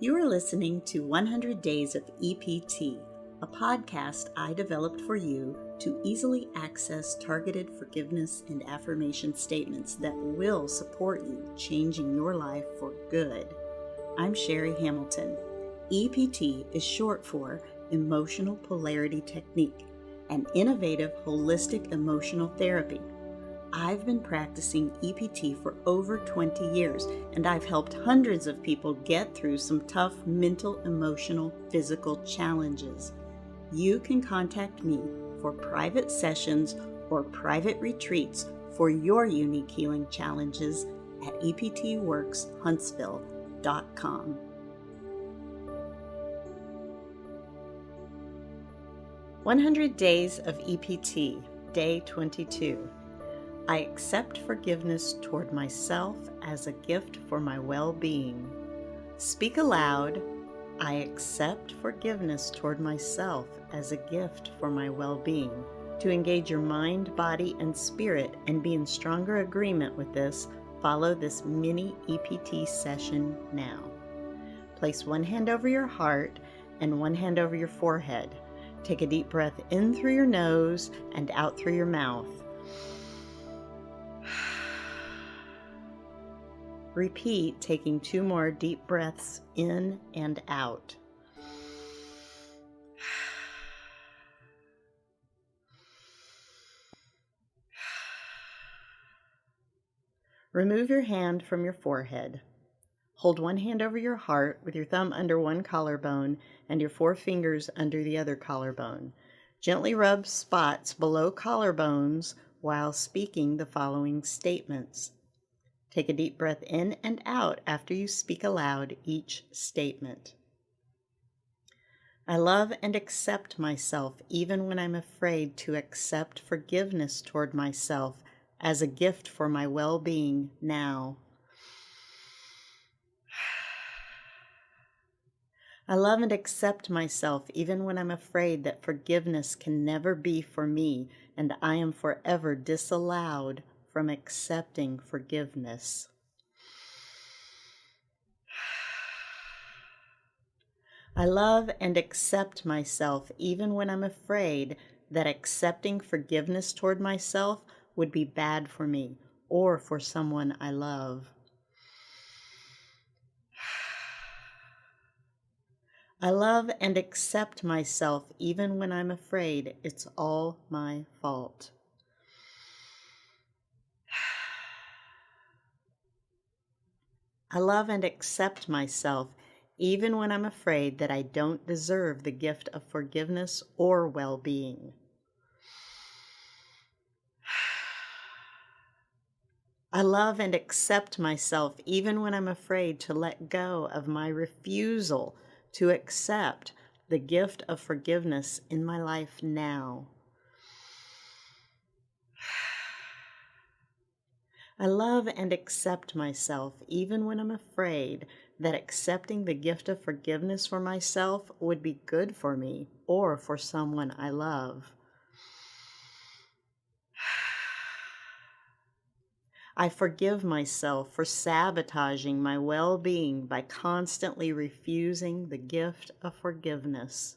You are listening to 100 Days of EPT, a podcast I developed for you to easily access targeted forgiveness and affirmation statements that will support you changing your life for good. I'm Sherry Hamilton. EPT is short for Emotional Polarity Technique, an innovative holistic emotional therapy. I've been practicing EPT for over 20 years, and I've helped hundreds of people get through some tough mental, emotional, physical challenges. You can contact me for private sessions or private retreats for your unique healing challenges at eptworkshuntsville.com. "100 Days of EPT, Day 22. I accept forgiveness toward myself as a gift for my well-being." Speak aloud. I accept forgiveness toward myself as a gift for my well-being. To engage your mind, body, and spirit and be in stronger agreement with this, follow this mini EPT session now. Place one hand over your heart and one hand over your forehead. Take a deep breath in through your nose and out through your mouth. Repeat, taking 2 more deep breaths in and out. Remove your hand from your forehead. Hold one hand over your heart with your thumb under one collarbone and your 4 fingers under the other collarbone. Gently rub spots below collarbones while speaking the following statements. Take a deep breath in and out after you speak aloud each statement. I love and accept myself even when I'm afraid to accept forgiveness toward myself as a gift for my well-being now. I love and accept myself even when I'm afraid that forgiveness can never be for me and I am forever disallowed from accepting forgiveness. I love and accept myself even when I'm afraid that accepting forgiveness toward myself would be bad for me or for someone I love. I love and accept myself even when I'm afraid it's all my fault. I love and accept myself even when I'm afraid that I don't deserve the gift of forgiveness or well-being. I love and accept myself even when I'm afraid to let go of my refusal to accept the gift of forgiveness in my life now. I love and accept myself even when I'm afraid that accepting the gift of forgiveness for myself would be good for me or for someone I love. I forgive myself for sabotaging my well-being by constantly refusing the gift of forgiveness.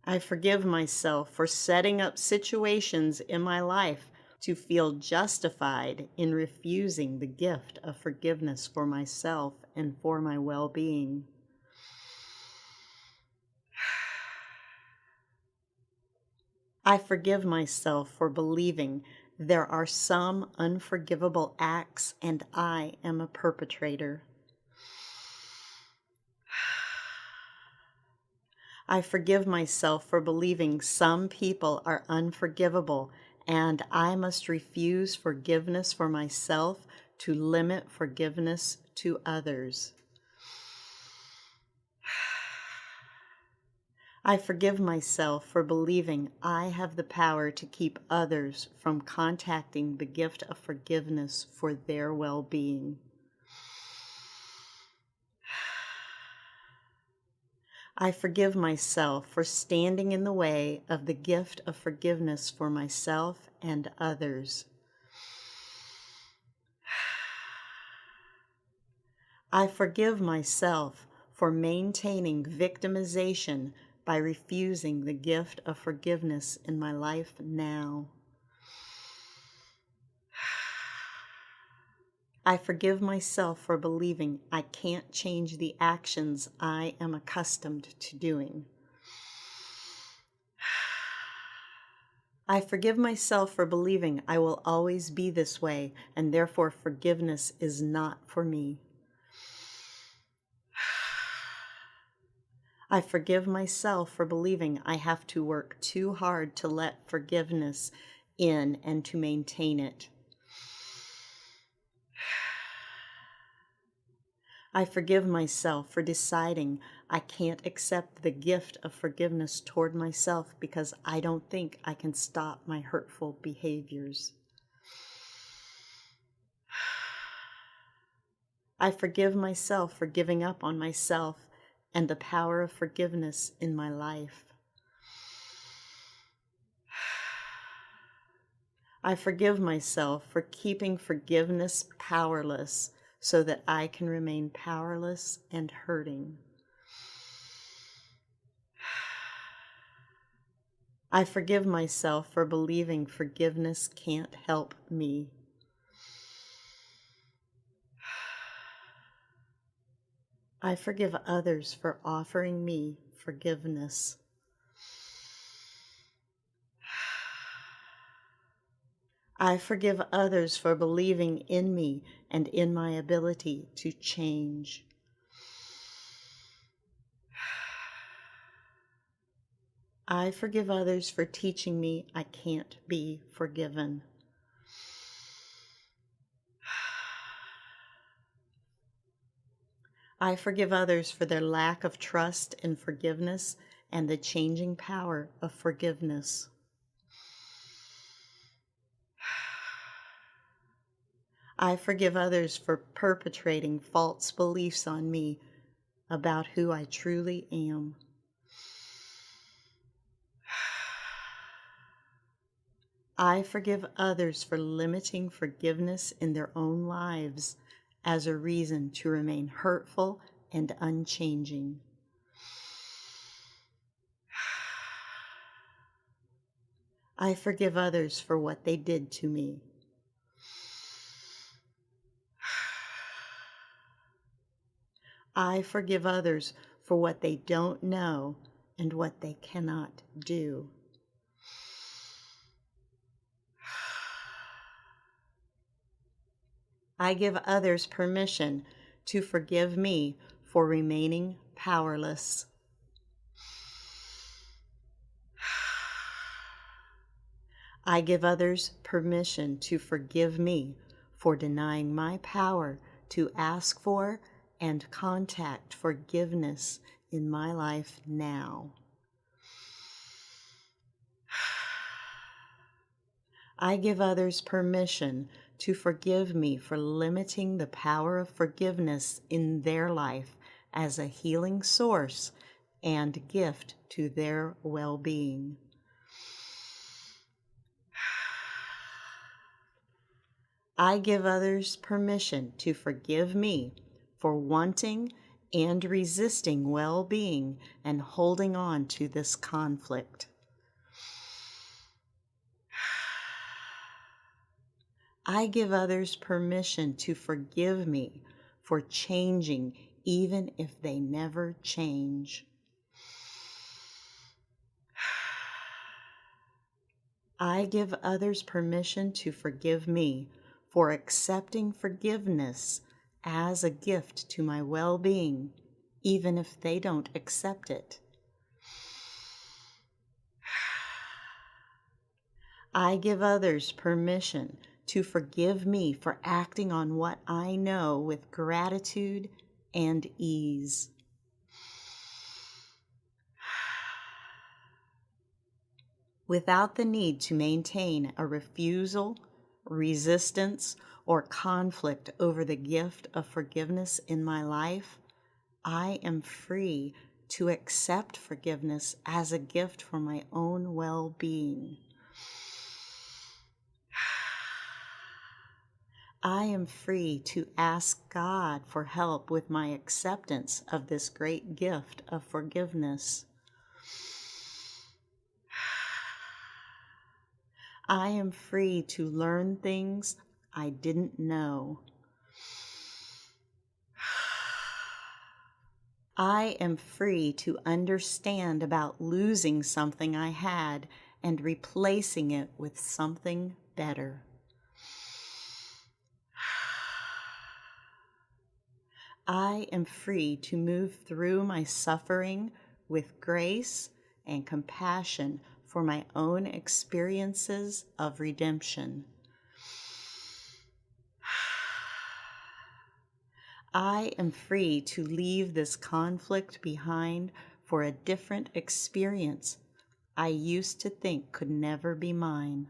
I forgive myself for setting up situations in my life to feel justified in refusing the gift of forgiveness for myself and for my well-being. I forgive myself for believing there are some unforgivable acts and I am a perpetrator. I forgive myself for believing some people are unforgivable and I must refuse forgiveness for myself to limit forgiveness to others. I forgive myself for believing I have the power to keep others from contacting the gift of forgiveness for their well-being. I forgive myself for standing in the way of the gift of forgiveness for myself and others. I forgive myself for maintaining victimization by refusing the gift of forgiveness in my life now. I forgive myself for believing I can't change the actions I am accustomed to doing. I forgive myself for believing I will always be this way, and therefore forgiveness is not for me. I forgive myself for believing I have to work too hard to let forgiveness in and to maintain it. I forgive myself for deciding I can't accept the gift of forgiveness toward myself because I don't think I can stop my hurtful behaviors. I forgive myself for giving up on myself and the power of forgiveness in my life. I forgive myself for keeping forgiveness powerless so that I can remain powerless and hurting. I forgive myself for believing forgiveness can't help me. I forgive others for offering me forgiveness. I forgive others for believing in me and in my ability to change. I forgive others for teaching me I can't be forgiven. I forgive others for their lack of trust in forgiveness and the changing power of forgiveness. I forgive others for perpetrating false beliefs on me about who I truly am. I forgive others for limiting forgiveness in their own lives as a reason to remain hurtful and unchanging. I forgive others for what they did to me. I forgive others for what they don't know and what they cannot do. I give others permission to forgive me for remaining powerless. I give others permission to forgive me for denying my power to ask for and contact forgiveness in my life now. I give others permission to forgive me for limiting the power of forgiveness in their life as a healing source and gift to their well-being. I give others permission to forgive me for wanting and resisting well-being and holding on to this conflict. I give others permission to forgive me for changing even if they never change. I give others permission to forgive me for accepting forgiveness as a gift to my well-being, even if they don't accept it. I give others permission to forgive me for acting on what I know with gratitude and ease. Without the need to maintain a refusal, resistance, or conflict over the gift of forgiveness in my life, I am free to accept forgiveness as a gift for my own well-being. I am free to ask God for help with my acceptance of this great gift of forgiveness. I am free to learn things I didn't know. I am free to understand about losing something I had and replacing it with something better. I am free to move through my suffering with grace and compassion for my own experiences of redemption. I am free to leave this conflict behind for a different experience I used to think could never be mine.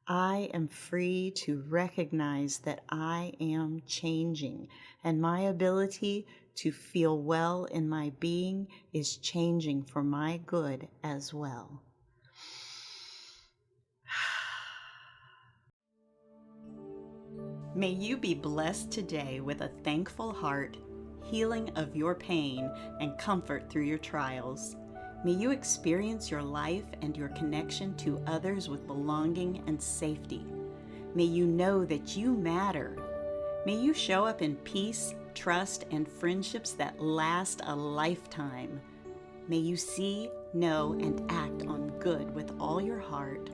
I am free to recognize that I am changing, and my ability to feel well in my being is changing for my good as well. May you be blessed today with a thankful heart, healing of your pain, and comfort through your trials. May you experience your life and your connection to others with belonging and safety. May you know that you matter. May you show up in peace, trust, and friendships that last a lifetime. May you see, know, and act on good with all your heart,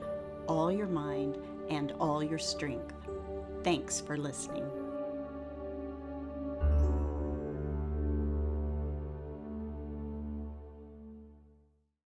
all your mind, and all your strength. Thanks for listening.